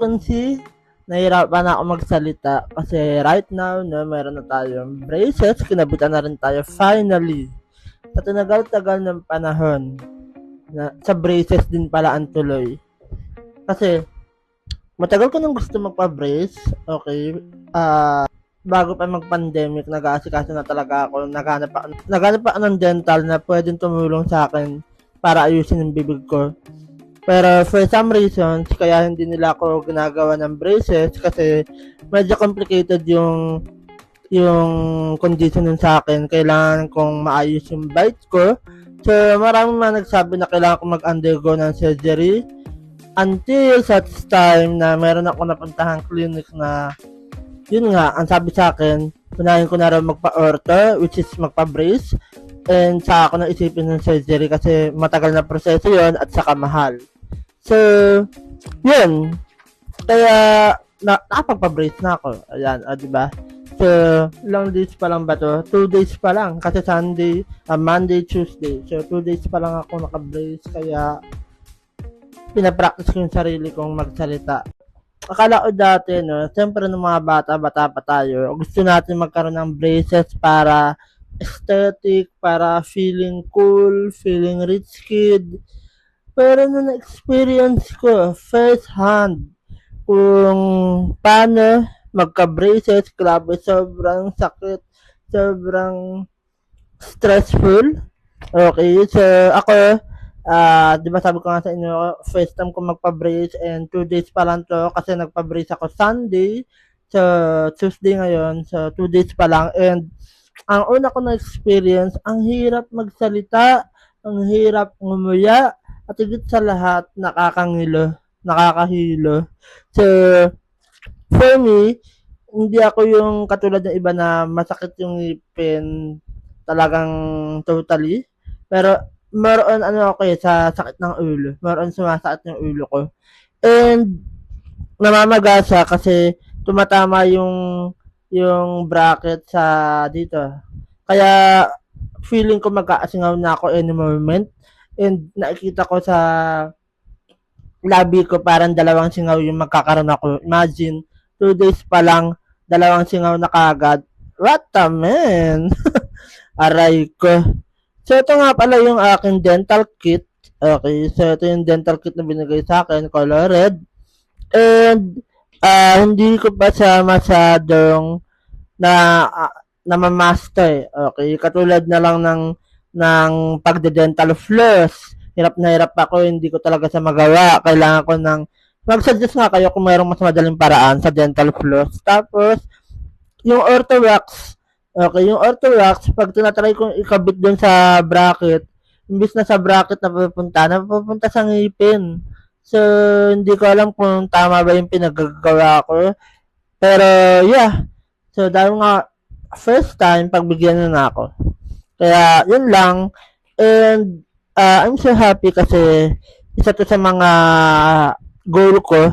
Kasi nahihirapan na ako magsalita kasi right now, no, meron na tayong braces, kinabutan na rin tayo finally. Sa tinagal-tagal ng panahon, na, sa braces din pala ang tuloy. Kasi matagal ko nang gusto magpa-brace, okay, bago pa mag-pandemic, nag-aasikaso na talaga ako, naghanap pa ng dental na pwedeng tumulong sa akin para ayusin yung bibig ko. Pero for some reasons, kaya hindi nila ako ginagawa ng braces kasi medyo complicated yung condition nun sa akin. Kailangan kong maayos yung bite ko. So, maraming mga nagsabi na kailangan kong mag-undergo ng surgery until such time na meron ako napuntahang clinic na yun nga, ang sabi sa akin, unahin ko na rin magpa-ortho, which is magpa-brace, and saka ako na isipin ng surgery kasi matagal na proseso yon at saka mahal. So, yun. Kaya, nakapagpa-brace na ako. Ayan, diba? So, long days pa lang ba to? 2 days pa lang. Kasi Sunday, Monday, Tuesday. So, 2 days pa lang ako naka-brace. Kaya, pinapractice ko yung sarili kong magsalita. Akala ko dati, no, siyempre ng mga bata pa tayo, gusto natin magkaroon ng braces para aesthetic, para feeling cool, feeling rich kid. Pero nung na-experience ko first hand kung paano magka-braces, grabe, sobrang sakit, sobrang stressful. Okay, so ako, di ba sabi ko nga sa inyo, first time ko magpa-brace and 2 days pa lang to kasi nagpa-brace ako Sunday, so Tuesday ngayon, so 2 days pa lang and ang una ko na experience, ang hirap magsalita, ang hirap ngumuya, at higit sa lahat, nakakahilo. So, for me, hindi ako yung katulad ng iba na masakit yung ngipin talagang totally. Pero, meron ano ako sa sakit ng ulo. Meron sumasakit yung ulo ko. And, namamaga siya kasi tumatama yung bracket sa dito. Kaya feeling ko magkaasingaw na ako any moment and nakikita ko sa labi ko parang dalawang singaw yung magkakaroon ako. Imagine, 2 days pa lang, dalawang singaw na kagad. What the man? Aray ko. So, ito nga pala yung aking dental kit. Okay, so ito yung dental kit na binigay sa akin, color red. And, hindi ko pa siya masyadong na mamaster. Okay, katulad na lang ng pagde-dental floss. Hirap na hirap ako, hindi ko talaga siya magawa. Kailangan ko ng mag-suggest nga kayo kung mayroong mas madaling paraan sa dental floss. Tapos, yung orthowax. Okay, yung orthowax, pag tinatry kong ikabit dun sa bracket, imbis na sa bracket napupunta sa ngipin. So, hindi ko alam kung tama ba yung pinagagawa ko. Pero, yeah. So, dahil nga, first time, pagbigyan na ako. Kaya, yun lang. And, I'm so happy kasi isa to sa mga goal ko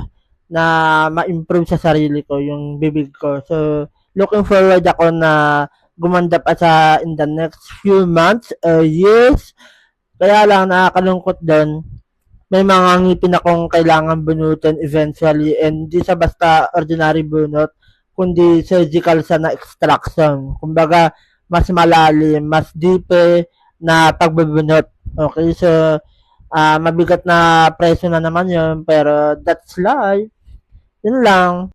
na ma-improve sa sarili ko, yung bibig ko. So, looking forward ako na gumanda pa sa in the next few months or years. Kaya lang nakakalungkot doon. May mga ngipin akong kailangan bunutin eventually and di sa basta ordinary bunot, kundi surgical sa na extraction. Kumbaga, mas malalim, mas deep na pagbubunot. Okay, so mabigat na presyo na naman yun, pero that's life. Yun lang.